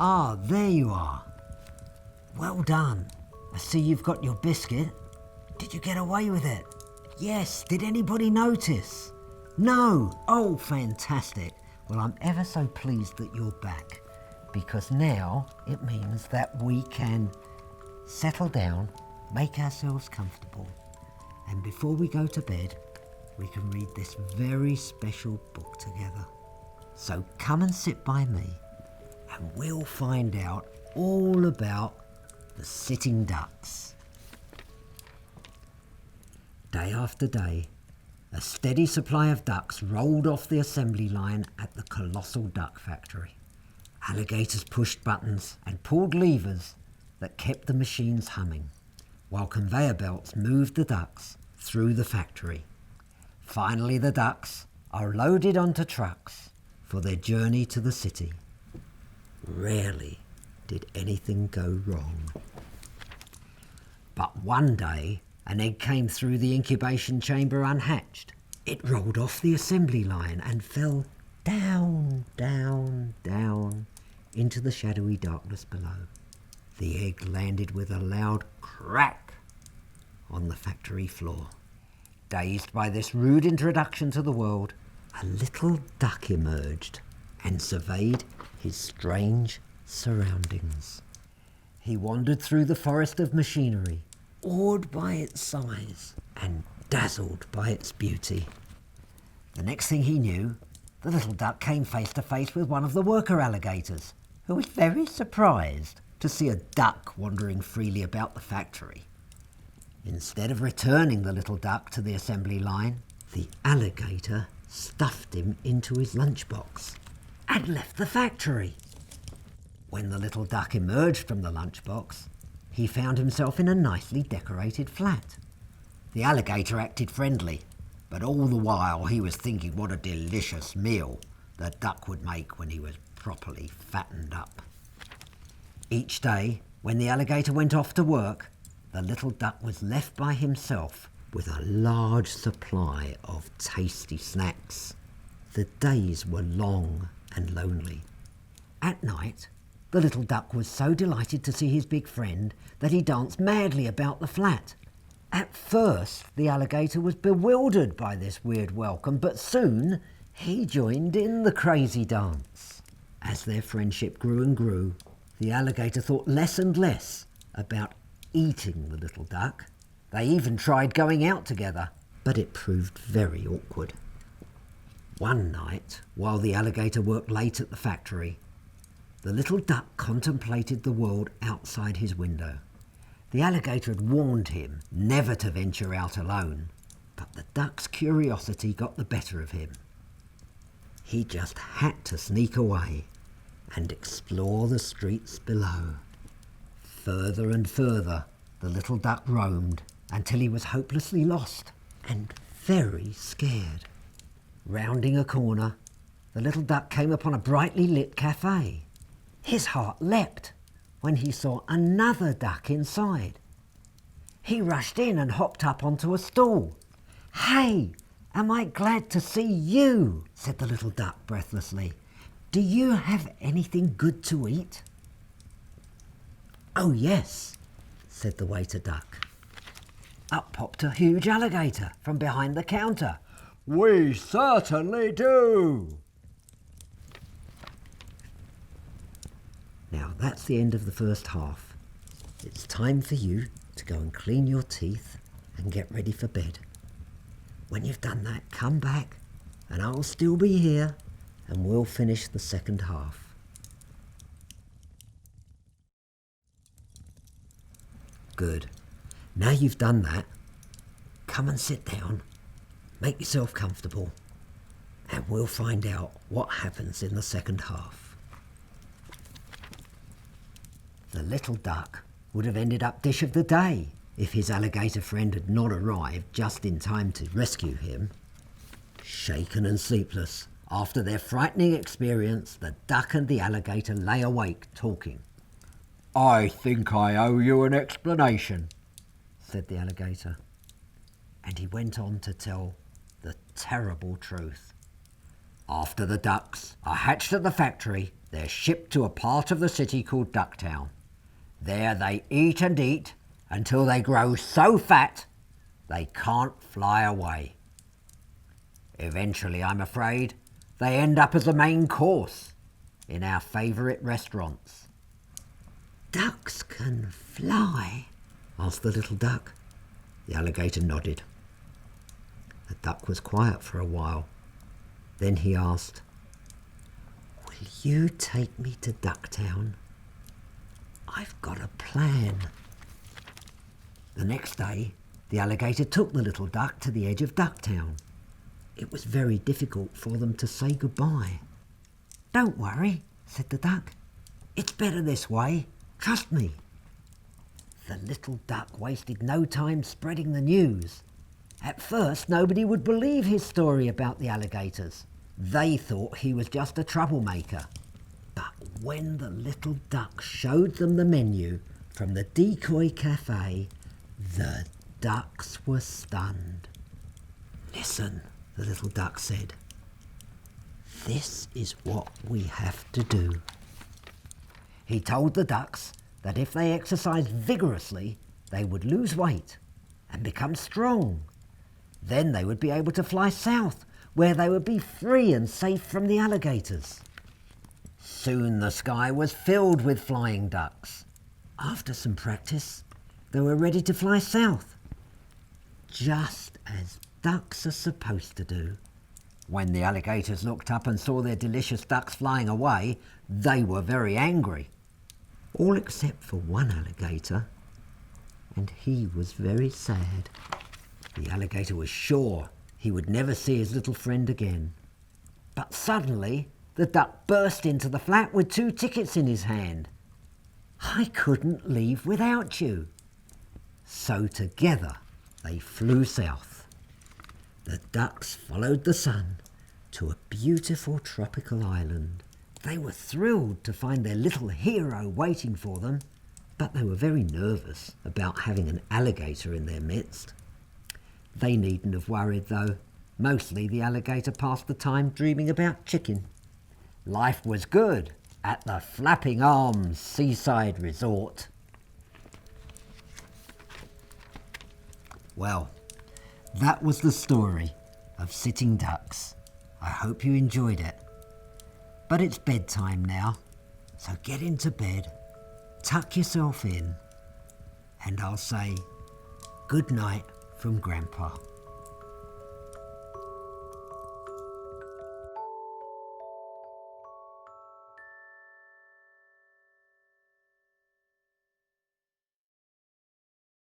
Ah, there you are. Well done. I see you've got your biscuit. Did you get away with it? Yes. Did anybody notice? No. Oh, fantastic. Well, I'm ever so pleased that you're back, because now it means that we can settle down, make ourselves comfortable, and before we go to bed, we can read this very special book together. So come and sit by me, and we'll find out all about the sitting ducks. Day after day, a steady supply of ducks rolled off the assembly line at the colossal duck factory. Alligators pushed buttons and pulled levers that kept the machines humming, while conveyor belts moved the ducks through the factory. Finally, the ducks are loaded onto trucks for their journey to the city. Rarely did anything go wrong. But one day, an egg came through the incubation chamber unhatched. It rolled off the assembly line and fell down, down, down into the shadowy darkness below. The egg landed with a loud crack on the factory floor. Dazed by this rude introduction to the world, a little duck emerged and surveyed his strange surroundings. He wandered through the forest of machinery, awed by its size and dazzled by its beauty. The next thing he knew, the little duck came face to face with one of the worker alligators, who was very surprised to see a duck wandering freely about the factory. Instead of returning the little duck to the assembly line, the alligator stuffed him into his lunchbox and left the factory. When the little duck emerged from the lunchbox, he found himself in a nicely decorated flat. The alligator acted friendly, but all the while he was thinking what a delicious meal the duck would make when he was properly fattened up. Each day, when the alligator went off to work, the little duck was left by himself with a large supply of tasty snacks. The days were long and lonely. At night, the little duck was so delighted to see his big friend that he danced madly about the flat. At first, the alligator was bewildered by this weird welcome, but soon he joined in the crazy dance. As their friendship grew and grew, the alligator thought less and less about eating the little duck. They even tried going out together, but it proved very awkward. One night, while the alligator worked late at the factory, the little duck contemplated the world outside his window. The alligator had warned him never to venture out alone, but the duck's curiosity got the better of him. He just had to sneak away and explore the streets below. Further and further, the little duck roamed until he was hopelessly lost and very scared. Rounding a corner, the little duck came upon a brightly lit cafe. His heart leapt when he saw another duck inside. He rushed in and hopped up onto a stool. "Hey, am I glad to see you?" said the little duck breathlessly. "Do you have anything good to eat?" "Oh yes," said the waiter duck. Up popped a huge alligator from behind the counter. "We certainly do." Now that's the end of the first half. It's time for you to go and clean your teeth and get ready for bed. When you've done that, come back and I'll still be here and we'll finish the second half. Good. Now you've done that, come and sit down, make yourself comfortable, and we'll find out what happens in the second half. The little duck would have ended up dish of the day if his alligator friend had not arrived just in time to rescue him. Shaken and sleepless, after their frightening experience, the duck and the alligator lay awake talking. "I think I owe you an explanation," said the alligator. And he went on to tell the terrible truth. After the ducks are hatched at the factory, They're shipped to a part of the city called Ducktown. There they eat and eat until they grow so fat they can't fly away. Eventually, I'm afraid, they end up as a main course in our favourite restaurants. "Ducks can fly?" asked the little duck. The alligator nodded. The duck was quiet for a while. Then he asked, "Will you take me to Ducktown? I've got a plan." The next day, the alligator took the little duck to the edge of Ducktown. It was very difficult for them to say goodbye. "Don't worry," said the duck. "It's better this way. Trust me." The little duck wasted no time spreading the news. At first, nobody would believe his story about the alligators. They thought he was just a troublemaker. But when the little duck showed them the menu from the Decoy Cafe, the ducks were stunned. "Listen," the little duck said. "This is what we have to do." He told the ducks that if they exercised vigorously, they would lose weight and become strong. Then they would be able to fly south, where they would be free and safe from the alligators. Soon the sky was filled with flying ducks. After some practice, they were ready to fly south, just as ducks are supposed to do. When the alligators looked up and saw their delicious ducks flying away, they were very angry. All except for one alligator, and he was very sad. The alligator was sure he would never see his little friend again. But suddenly, the duck burst into the flat with 2 tickets in his hand. "I couldn't leave without you." So together they flew south. The ducks followed the sun to a beautiful tropical island. They were thrilled to find their little hero waiting for them, but they were very nervous about having an alligator in their midst. They needn't have worried though. Mostly the alligator passed the time dreaming about chicken. Life was good at the Flapping Arms Seaside Resort. Well, that was the story of Sitting Ducks. I hope you enjoyed it. But it's bedtime now, so get into bed, tuck yourself in, and I'll say good night from Grandpa.